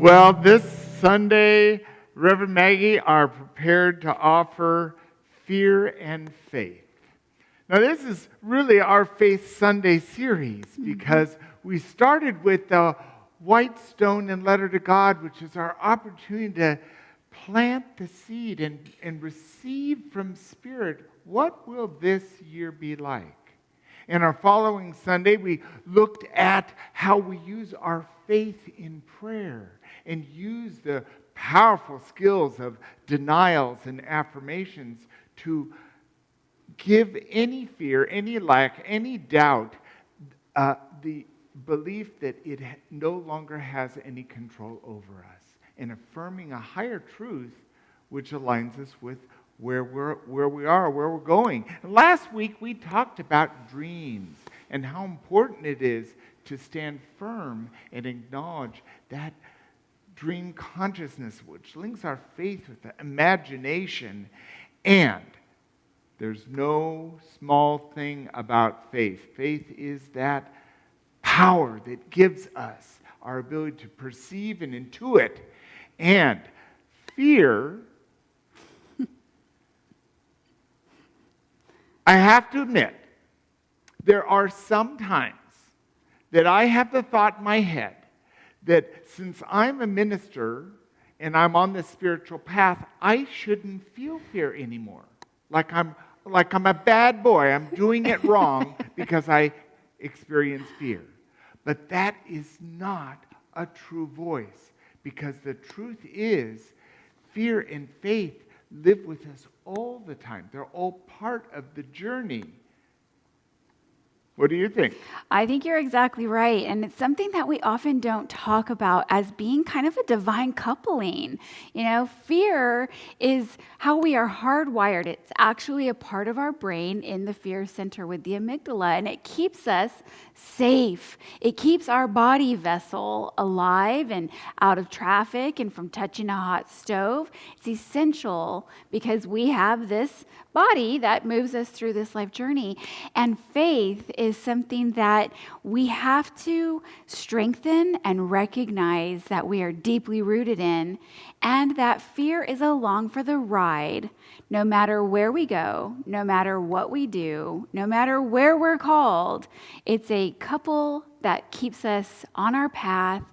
Well, this Sunday, Reverend Maggie are prepared to offer Fear and Faith. Now, this is really our Faith Sunday series because we started with the White Stone and Letter to God, which is our opportunity to plant the seed and receive from Spirit, what will this year be like? In our following Sunday, we looked at how we use our faith in prayer and use the powerful skills of denials and affirmations to give any fear, any lack, any doubt, the belief that it no longer has any control over us, and affirming a higher truth which aligns us with where we are, where we're going. And last week we talked about dreams and how important it is to stand firm and acknowledge that dream consciousness, which links our faith with the imagination. And there's no small thing about faith. Faith is that power that gives us our ability to perceive and intuit. And fear, I have to admit, there are some times that I have the thought in my head that since I'm a minister and I'm on this spiritual path, I shouldn't feel fear anymore. Like I'm a bad boy. I'm doing it wrong because I experience fear. But that is not a true voice, because the truth is fear and faith live with us all the time. They're all part of the journey. What do you think? I think you're exactly right. And it's something that we often don't talk about as being kind of a divine coupling. You know, fear is how we are hardwired. It's actually a part of our brain in the fear center with the amygdala, and it keeps us safe. It keeps our body vessel alive and out of traffic and from touching a hot stove. It's essential because we have this body that moves us through this life journey. And faith is something that we have to strengthen and recognize that we are deeply rooted in, and that fear is along for the ride. No matter where we go, no matter what we do, no matter where we're called, it's a couple that keeps us on our path,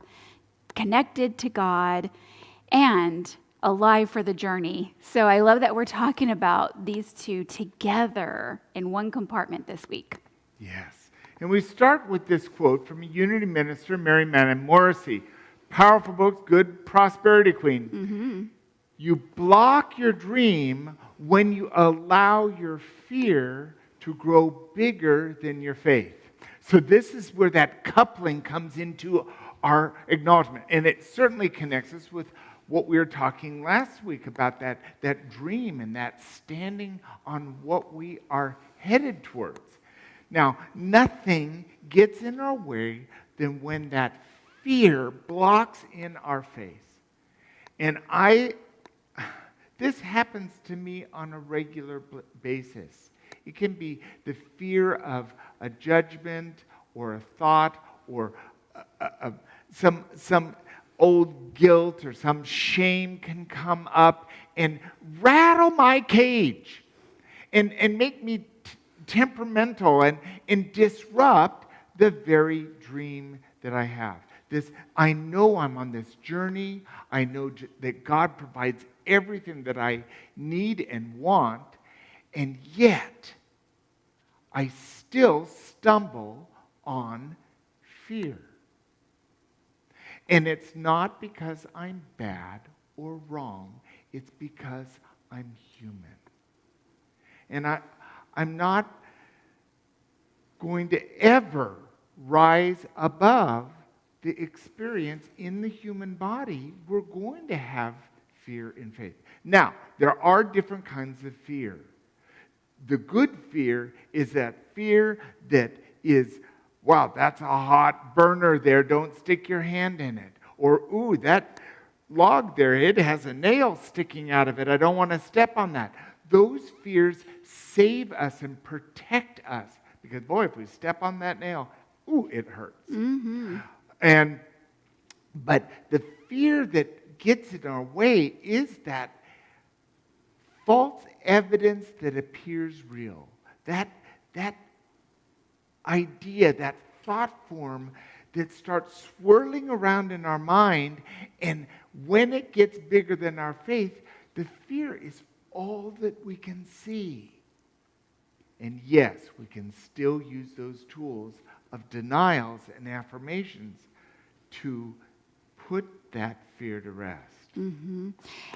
connected to God, and alive for the journey. So I love that we're talking about these two together in one compartment this week. Yes. And we start with this quote from a Unity minister, Mary Manning Morrissey. Powerful book, good prosperity queen. Mm-hmm. You block your dream when you allow your fear to grow bigger than your faith. So this is where that coupling comes into our acknowledgement. And it certainly connects us with what we were talking last week about that dream and that standing on what we are headed towards. Now, nothing gets in our way than when that fear blocks in our face. And this happens to me on a regular basis. It can be the fear of a judgment or a thought or some old guilt or some shame can come up and rattle my cage and make me temperamental and disrupt the very dream that I have. I know I'm on this journey. I know that God provides everything that I need and want, and yet I still stumble on fear. And it's not because I'm bad or wrong. It's because I'm human. And I'm not going to ever rise above the experience in the human body. We're going to have fear and faith. Now, there are different kinds of fear. The good fear is that fear that is, wow, that's a hot burner there. Don't stick your hand in it. Or, ooh, that log there, it has a nail sticking out of it. I don't want to step on that. Those fears save us and protect us. Because, boy, if we step on that nail, ooh, it hurts. Mm-hmm. And But the fear that gets in our way is that false evidence that appears real. That idea, that thought form that starts swirling around in our mind, and when it gets bigger than our faith, the fear is all that we can see. And yes, we can still use those tools of denials and affirmations to put that fear to rest. Mm-hmm.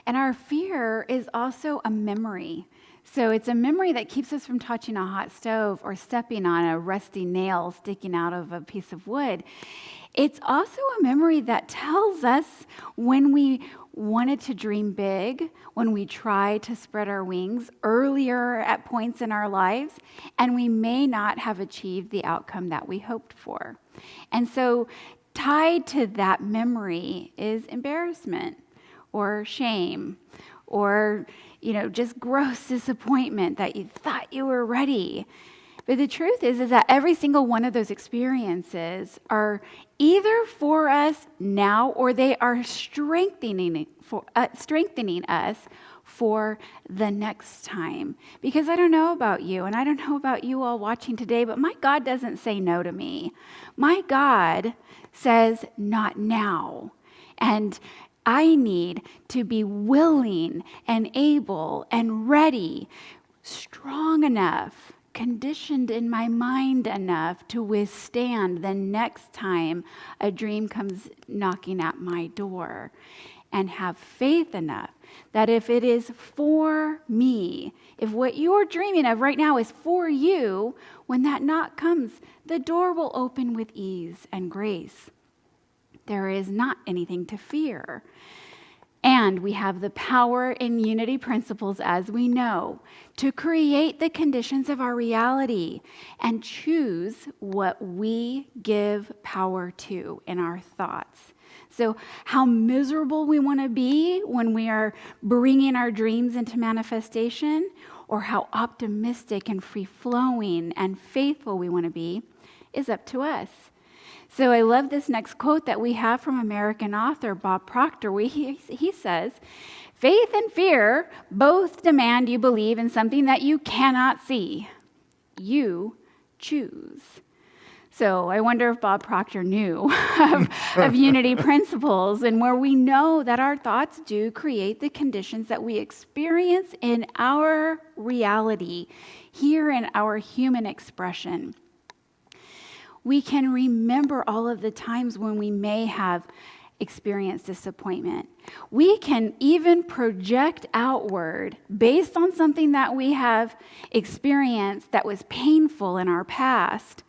And our fear is also a memory. So it's a memory that keeps us from touching a hot stove or stepping on a rusty nail sticking out of a piece of wood. It's also a memory that tells us when we wanted to dream big, when we tried to spread our wings earlier at points in our lives, and we may not have achieved the outcome that we hoped for. And so tied to that memory is embarrassment or shame or, just gross disappointment that you thought you were ready. But the truth is that every single one of those experiences are either for us now or they are strengthening us for the next time. Because I don't know about you, and I don't know about you all watching today, but my God doesn't say no to me. My God says not now. And I need to be willing and able and ready, strong enough, conditioned in my mind enough to withstand the next time a dream comes knocking at my door, and have faith enough that if it is for me, if what you're dreaming of right now is for you, when that knock comes, the door will open with ease and grace. There is not anything to fear. And we have the power in unity principles, as we know, to create the conditions of our reality and choose what we give power to in our thoughts. So how miserable we want to be when we are bringing our dreams into manifestation, or how optimistic and free-flowing and faithful we want to be, is up to us. So I love this next quote that we have from American author Bob Proctor, where he says, "Faith and fear both demand you believe in something that you cannot see. You choose." So I wonder if Bob Proctor knew of unity principles, and where we know that our thoughts do create the conditions that we experience in our reality, here in our human expression. We can remember all of the times when we may have experienced disappointment. We can even project outward based on something that we have experienced that was painful in our past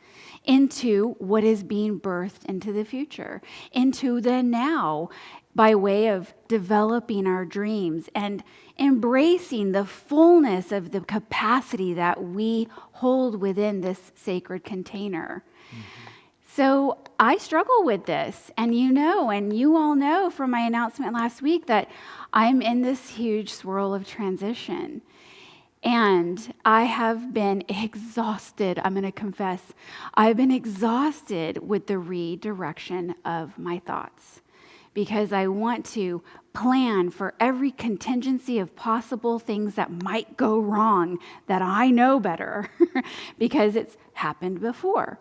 into what is being birthed into the future, into the now, by way of developing our dreams and embracing the fullness of the capacity that we hold within this sacred container. So I struggle with this, and you all know from my announcement last week that I'm in this huge swirl of transition. And I have been exhausted, I'm going to confess. I've been exhausted with the redirection of my thoughts, because I want to plan for every contingency of possible things that might go wrong that I know better because it's happened before.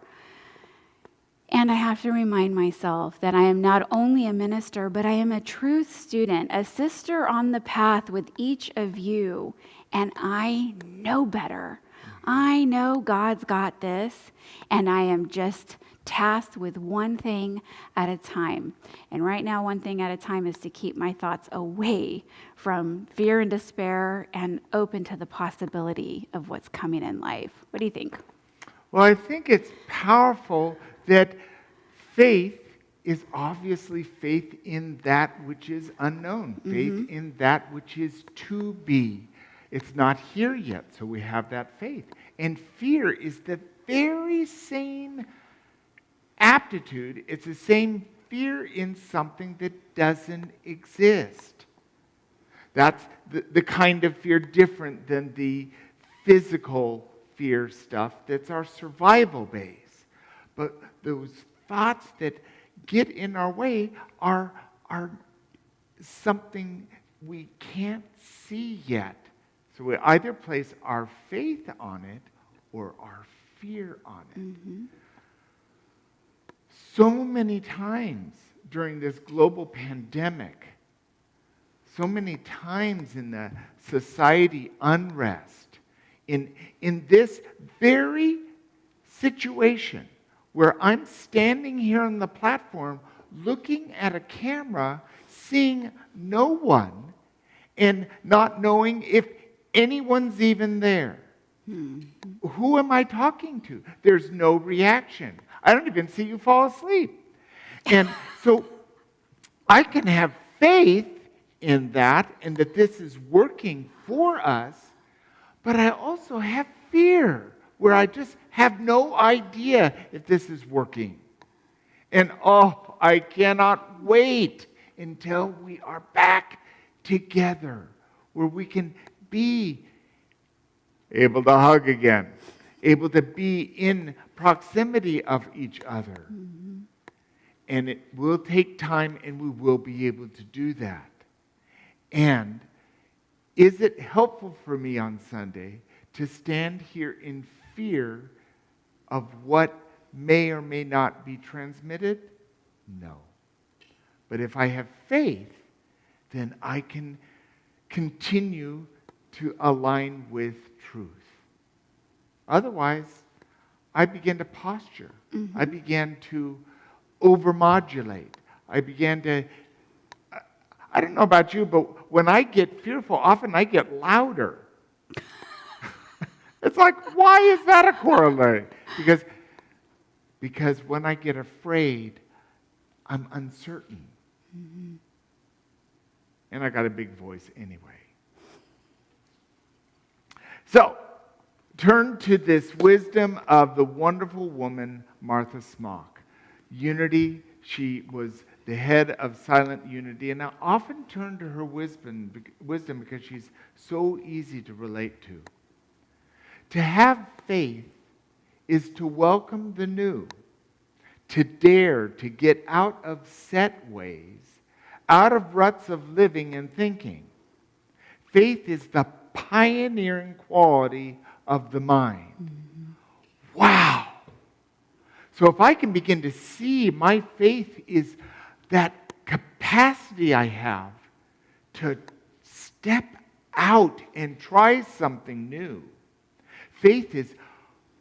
And I have to remind myself that I am not only a minister, but I am a truth student, a sister on the path with each of you. And I know better. I know God's got this, and I am just tasked with one thing at a time. And right now, one thing at a time is to keep my thoughts away from fear and despair and open to the possibility of what's coming in life. What do you think? Well, I think it's powerful that faith is obviously faith in that which is unknown, faith in that which is to be. It's not here yet, so we have that faith. And fear is the very same aptitude. It's the same fear in something that doesn't exist. That's the kind of fear different than the physical fear stuff that's our survival base. But those thoughts that get in our way are something we can't see yet. So we either place our faith on it or our fear on it. Mm-hmm. So many times during this global pandemic, so many times in the society unrest, in this very situation where I'm standing here on the platform looking at a camera, seeing no one, and not knowing if anyone's even there. Mm-hmm. Who am I talking to? There's no reaction. I don't even see you fall asleep. And so I can have faith in that and that this is working for us, but I also have fear where I just have no idea if this is working. And I cannot wait until we are back together where we can be able to hug again, able to be in proximity of each other. Mm-hmm. And it will take time, and we will be able to do that. And is it helpful for me on Sunday to stand here in fear of what may or may not be transmitted? No. But if I have faith, then I can continue to align with truth. Otherwise, I begin to posture. Mm-hmm. I began to overmodulate. I began to, I don't know about you, but when I get fearful, often I get louder. It's like, why is that a corollary? Because when I get afraid, I'm uncertain. Mm-hmm. And I got a big voice anyway. So, turn to this wisdom of the wonderful woman, Martha Smock. Unity, she was the head of Silent Unity, and I often turn to her wisdom because she's so easy to relate to. To have faith is to welcome the new, to dare to get out of set ways, out of ruts of living and thinking. Faith is the pioneering quality of the mind. Mm-hmm. Wow! So if I can begin to see my faith is that capacity I have to step out and try something new. Faith is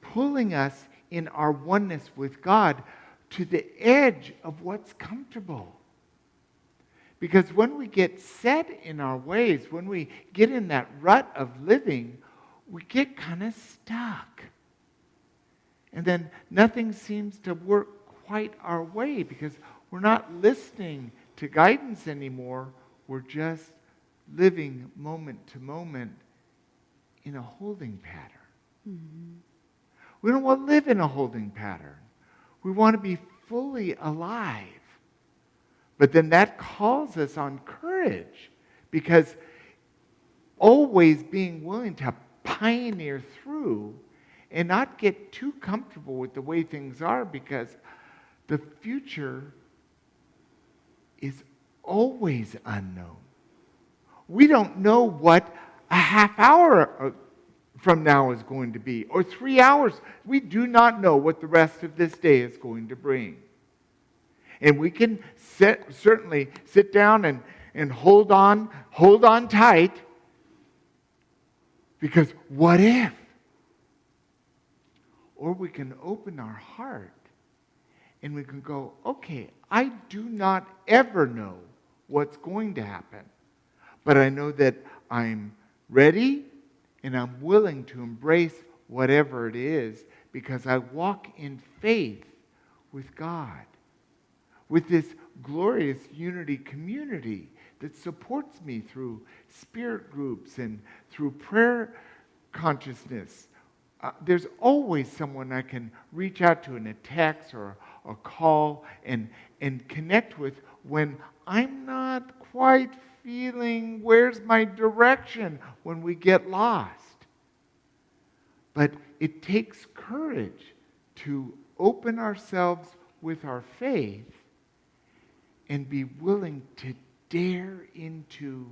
pulling us in our oneness with God to the edge of what's comfortable. Because when we get set in our ways, when we get in that rut of living, we get kind of stuck. And then nothing seems to work quite our way because we're not listening to guidance anymore. We're just living moment to moment in a holding pattern. Mm-hmm. We don't want to live in a holding pattern. We want to be fully alive. But then that calls us on courage because always being willing to pioneer through and not get too comfortable with the way things are because the future is always unknown. We don't know what a half hour from now is going to be or 3 hours. We do not know what the rest of this day is going to bring. And we can certainly sit down and hold on tight because what if? Or we can open our heart and we can go, okay, I do not ever know what's going to happen, but I know that I'm ready and I'm willing to embrace whatever it is because I walk in faith with God, with this glorious unity community that supports me through spirit groups and through prayer consciousness. There's always someone I can reach out to in a text or a call and connect with when I'm not quite feeling where's my direction when we get lost. But it takes courage to open ourselves with our faith and be willing to dare into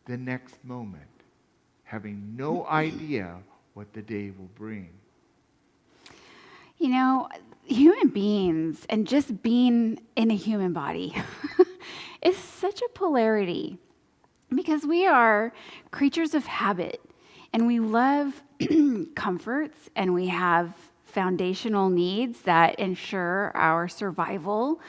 the next moment, having no idea what the day will bring. You know, human beings and just being in a human body is such a polarity because we are creatures of habit and we love comforts and we have foundational needs that ensure our survival.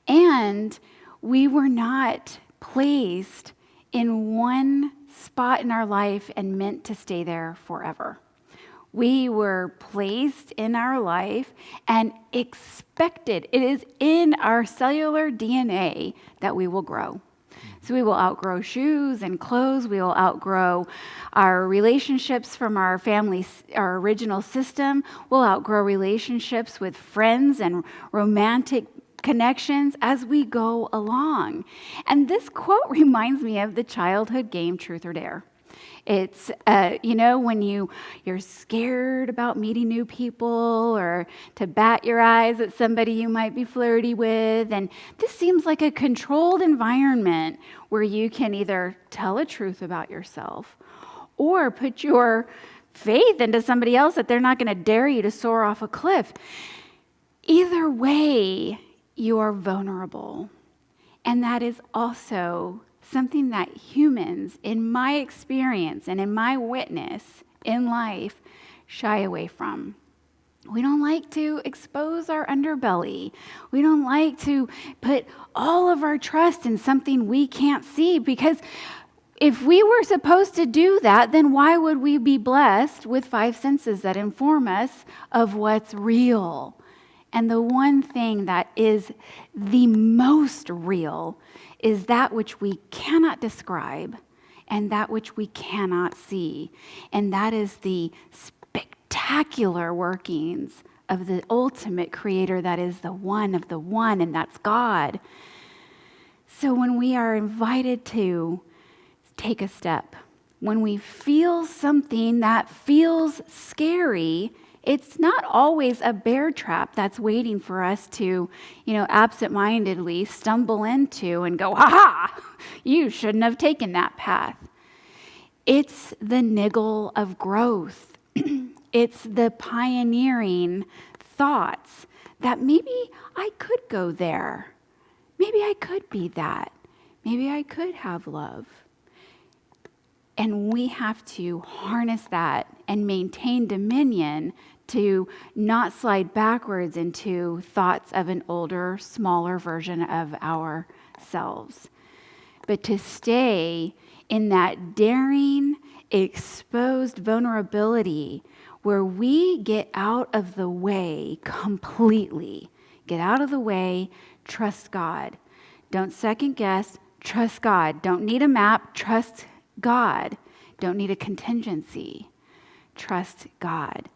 And we were not placed in one spot in our life and meant to stay there forever. We were placed in our life and expected. It is in our cellular DNA that we will grow. So we will outgrow shoes and clothes. We will outgrow our relationships from our family, our original system. We'll outgrow relationships with friends and romantic connections as we go along. And this quote reminds me of the childhood game Truth or Dare. It's, when you're scared about meeting new people or to bat your eyes at somebody you might be flirty with. And this seems like a controlled environment where you can either tell a truth about yourself or put your faith into somebody else that they're not going to dare you to soar off a cliff. Either way, you are vulnerable. And that is also something that humans, in my experience and in my witness in life, shy away from. We don't like to expose our underbelly. We don't like to put all of our trust in something we can't see, because if we were supposed to do that, then why would we be blessed with 5 senses that inform us of what's real? And the one thing that is the most real is that which we cannot describe and that which we cannot see. And that is the spectacular workings of the ultimate creator that is the one of the one, and that's God. So when we are invited to take a step, when we feel something that feels scary, it's not always a bear trap that's waiting for us to, absentmindedly stumble into and go, ha, you shouldn't have taken that path. It's the niggle of growth. It's the pioneering thoughts that maybe I could go there. Maybe I could be that. Maybe I could have love. And we have to harness that and maintain dominion to not slide backwards into thoughts of an older, smaller version of ourselves, but to stay in that daring, exposed vulnerability where we get out of the way completely. Get out of the way, trust God. Don't second guess, trust God. Don't need a map, trust God. Don't need a contingency, trust God.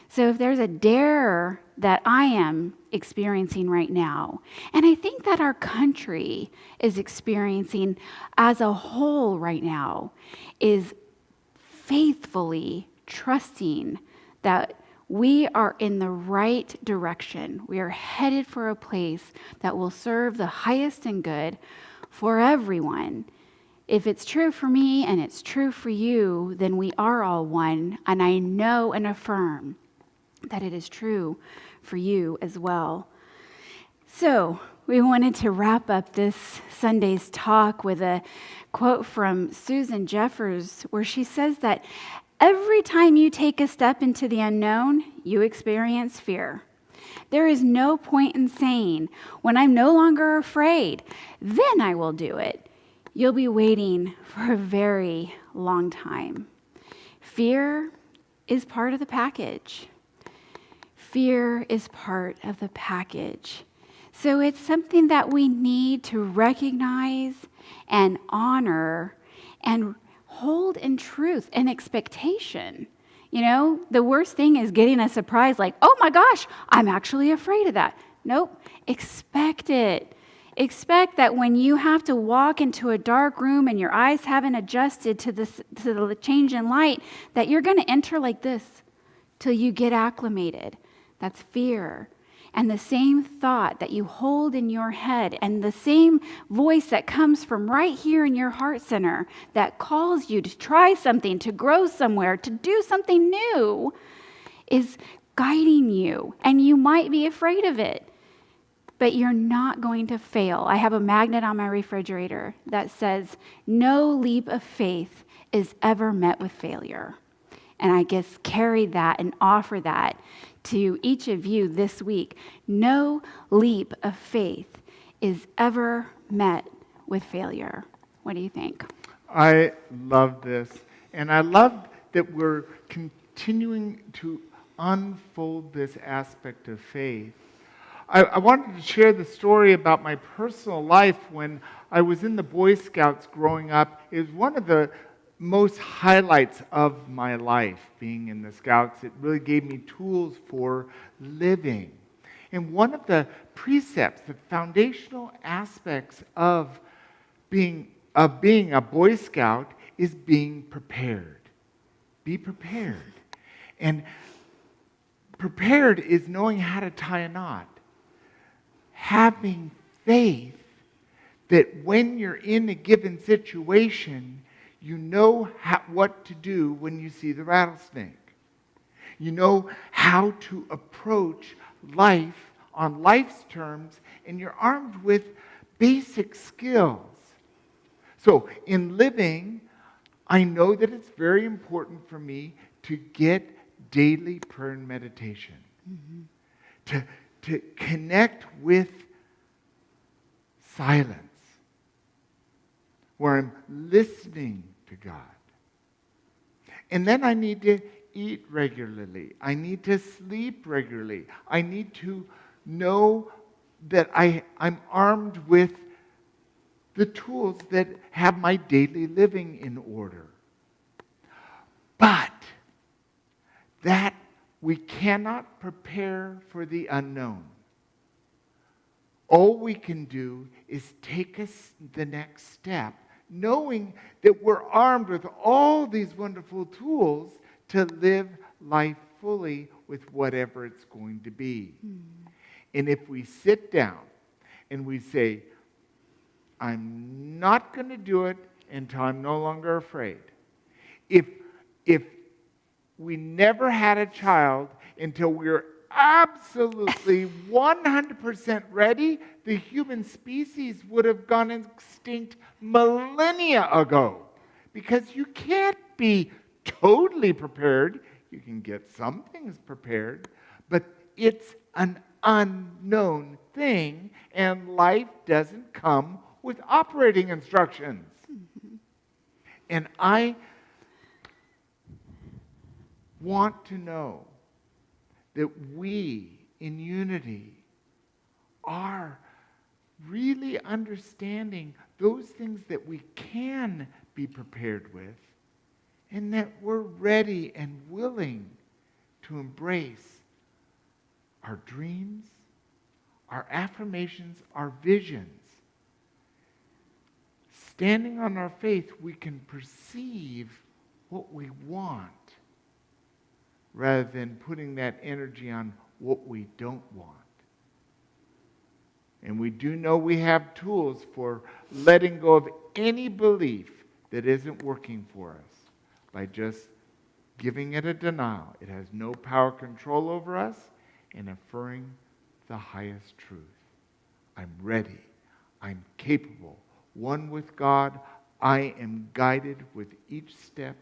So if there's a dare that I am experiencing right now, and I think that our country is experiencing as a whole right now, is faithfully trusting that we are in the right direction. We are headed for a place that will serve the highest and good for everyone. If it's true for me and it's true for you, then we are all one, and I know and affirm that it is true for you as well. So we wanted to wrap up this Sunday's talk with a quote from Susan Jeffers, where she says that every time you take a step into the unknown, you experience fear. There is no point in saying, when I'm no longer afraid, then I will do it. You'll be waiting for a very long time. Fear is part of the package. Fear is part of the package. So it's something that we need to recognize and honor and hold in truth and expectation. The worst thing is getting a surprise like, oh my gosh, I'm actually afraid of that. Nope, expect it. Expect that when you have to walk into a dark room and your eyes haven't adjusted to the change in light, that you're going to enter like this till you get acclimated. That's fear. and the same thought that you hold in your head and the same voice that comes from right here in your heart center that calls you to try something, to grow somewhere, to do something new is guiding you. And you might be afraid of it, but you're not going to fail. I have a magnet on my refrigerator that says, "No leap of faith is ever met with failure." And I just carry that and offer that to each of you this week. No leap of faith is ever met with failure. What do you think? I love this. And I love that we're continuing to unfold this aspect of faith. I wanted to share the story about my personal life when I was in the Boy Scouts growing up. It was one of the most highlights of my life being in the Scouts. It really gave me tools for living. And one of the precepts, the foundational aspects of being a Boy Scout is being prepared. Be prepared. And prepared is knowing how to tie a knot. Having faith that when you're in a given situation, you know what to do when you see the rattlesnake. You know how to approach life on life's terms, and you're armed with basic skills. So in living, I know that it's very important for me to get daily prayer and meditation. To connect with silence, where I'm listening to God. And then I need to eat regularly. I need to sleep regularly. I need to know that I'm armed with the tools that have my daily living in order. But that we cannot prepare for the unknown. All we can do is take us the next step, knowing that we're armed with all these wonderful tools to live life fully with whatever it's going to be. And if we sit down and we say, I'm not going to do it until I'm no longer afraid. If we never had a child until we were absolutely 100% ready, the human species would have gone extinct millennia ago. Because you can't be totally prepared. You can get some things prepared, but it's an unknown thing, and life doesn't come with operating instructions. And I want to know that we in unity are really understanding those things that we can be prepared with, and that we're ready and willing to embrace our dreams, our affirmations, our visions. Standing on our faith, we can perceive what we want rather than putting that energy on what we don't want. And we do know we have tools for letting go of any belief that isn't working for us by just giving it a denial. It has no power control over us, and affirming the highest truth. I'm ready. I'm capable. One with God, I am guided with each step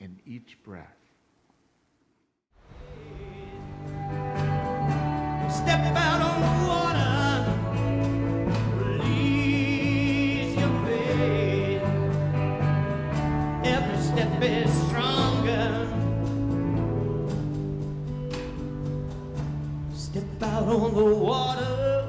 and each breath. Step out on the water, release your faith. Every step is stronger. Step out on the water.